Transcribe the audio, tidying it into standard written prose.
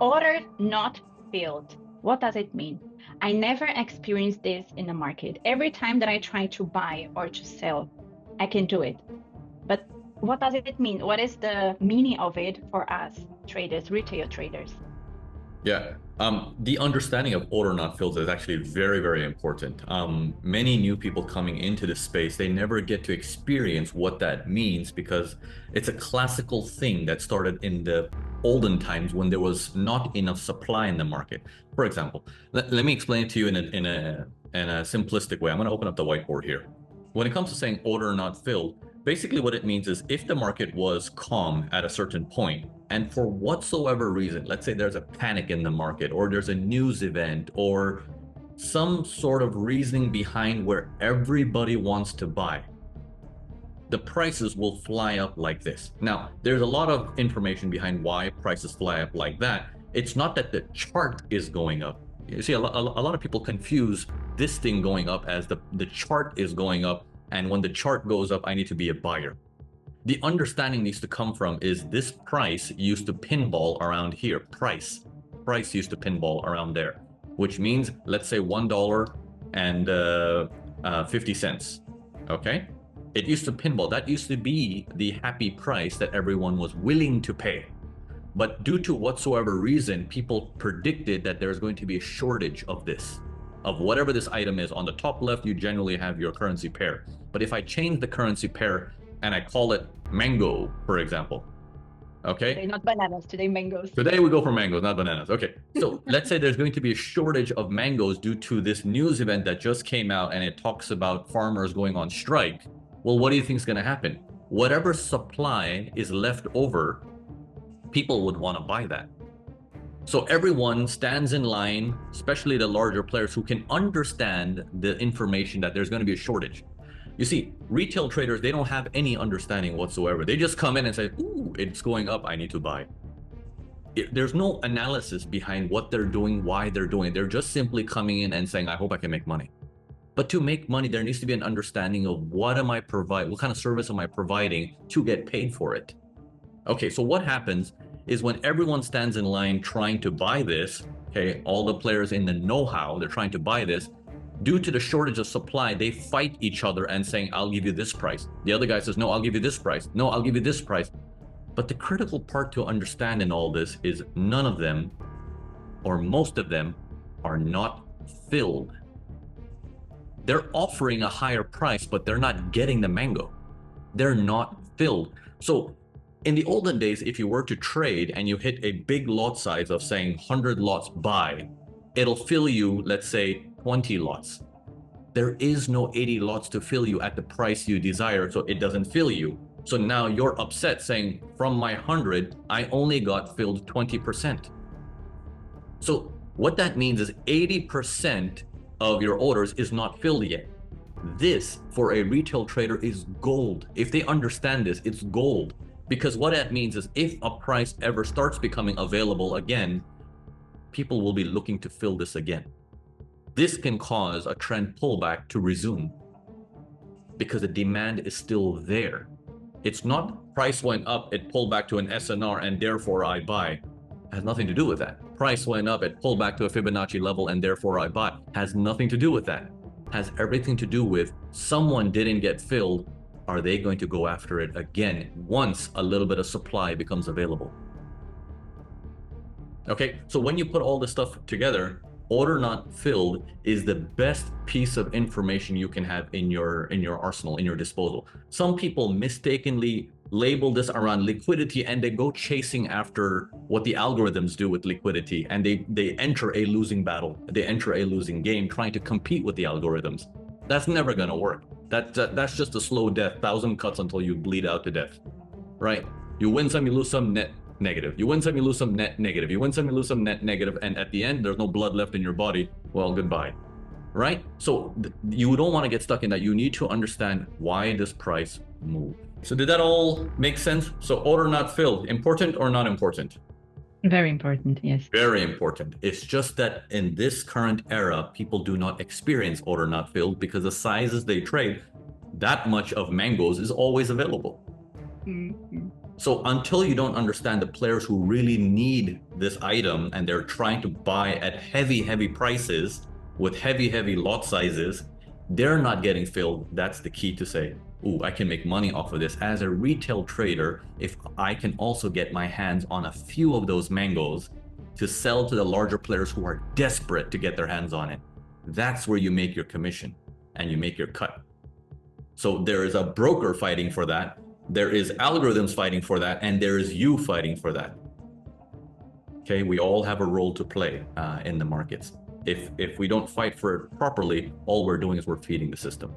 Order not filled. What does it mean? I never experienced this in the market. Every time that I try to buy or to sell, I can do it. But what does it mean? What is the meaning of it for us traders, retail traders? Yeah. The understanding of order not filled is actually very, very important. Many new people coming into this space, they never get to experience what that means because it's a classical thing that started in the olden times when there was not enough supply in the market. For example, let me explain it to you in a simplistic way. I'm going to open up the whiteboard here. When it comes to saying order not filled, basically what it means is if the market was calm at a certain point, and for whatsoever reason, let's say there's a panic in the market, or there's a news event, or some sort of reasoning behind where everybody wants to buy, the prices will fly up like this. Now, there's a lot of information behind why prices fly up like that. It's not that the chart is going up. You see, a lot of people confuse this thing going up as the chart is going up, and when the chart goes up, I need to be a buyer. The understanding needs to come from is this price used to pinball around here. Price used to pinball around there, which means let's say $1 and 50 cents. Okay, it used to pinball. That used to be the happy price that everyone was willing to pay. But due to whatsoever reason, people predicted that there's going to be a shortage of this, of whatever this item is. On the top left, you generally have your currency pair. But if I change the currency pair and I call it mango, for example. Okay. Today, not bananas, today mangoes. Today we go for mangoes, not bananas. Okay. So let's say there's going to be a shortage of mangoes due to this news event that just came out and it talks about farmers going on strike. Well, what do you think is going to happen? Whatever supply is left over, people would want to buy that. So everyone stands in line, especially the larger players who can understand the information that there's going to be a shortage. You see, retail traders, they don't have any understanding whatsoever. They just come in and say, ooh, it's going up, I need to buy. There's no analysis behind what they're doing, why they're doing it. They're just simply coming in and saying, I hope I can make money. But to make money, there needs to be an understanding of what am I providing, what kind of service am I providing to get paid for it. Okay, so what happens is when everyone stands in line trying to buy this, okay, all the players in the know-how, they're trying to buy this, due to the shortage of supply, they fight each other and saying, I'll give you this price. The other guy says, no, I'll give you this price. No, I'll give you this price. But the critical part to understand in all this is none of them, or most of them, are not filled. They're offering a higher price, but they're not getting the mango. They're not filled. So in the olden days, if you were to trade and you hit a big lot size of saying 100 lots buy, it'll fill you, let's say, 20 lots. There is no 80 lots to fill you at the price you desire, so it doesn't fill you. So now you're upset saying, from my 100, I only got filled 20%. So what that means is 80% of your orders is not filled yet. This, for a retail trader, is gold. If they understand this, it's gold. Because what that means is if a price ever starts becoming available again, people will be looking to fill this again. This can cause a trend pullback to resume because the demand is still there. It's not price went up, it pulled back to an SNR and therefore I buy. It has nothing to do with that. Price went up, it pulled back to a Fibonacci level and therefore I buy. Has nothing to do with that. Has everything to do with someone didn't get filled. Are they going to go after it again once a little bit of supply becomes available? Okay, so when you put all this stuff together, order not filled is the best piece of information you can have in your arsenal, in your disposal. Some people mistakenly label this around liquidity and they go chasing after what the algorithms do with liquidity, and they enter a losing battle. They enter a losing game trying to compete with the algorithms. That's never going to work. That's just a slow death, 1,000 cuts until you bleed out to death, right? You win some, you lose some, net negative. You win some, you lose some, net negative. You win some, you lose some, net negative. And at the end, there's no blood left in your body. Well, goodbye, right? So you don't want to get stuck in that. You need to understand why this price moved. So did that all make sense? So order not filled, important or not important? Very important, yes. Very important. It's just that in this current era, people do not experience order not filled because the sizes they trade, that much of mangoes is always available. Mm-hmm. So until you don't understand the players who really need this item and they're trying to buy at heavy prices with heavy lot sizes, they're not getting filled. That's the key to say, ooh, I can make money off of this as a retail trader if I can also get my hands on a few of those mangoes to sell to the larger players who are desperate to get their hands on it. That's where you make your commission and you make your cut. So there is a broker fighting for that. There is algorithms fighting for that, and there is you fighting for that. Okay, we all have a role to play in the markets. If we don't fight for it properly, all we're doing is we're feeding the system.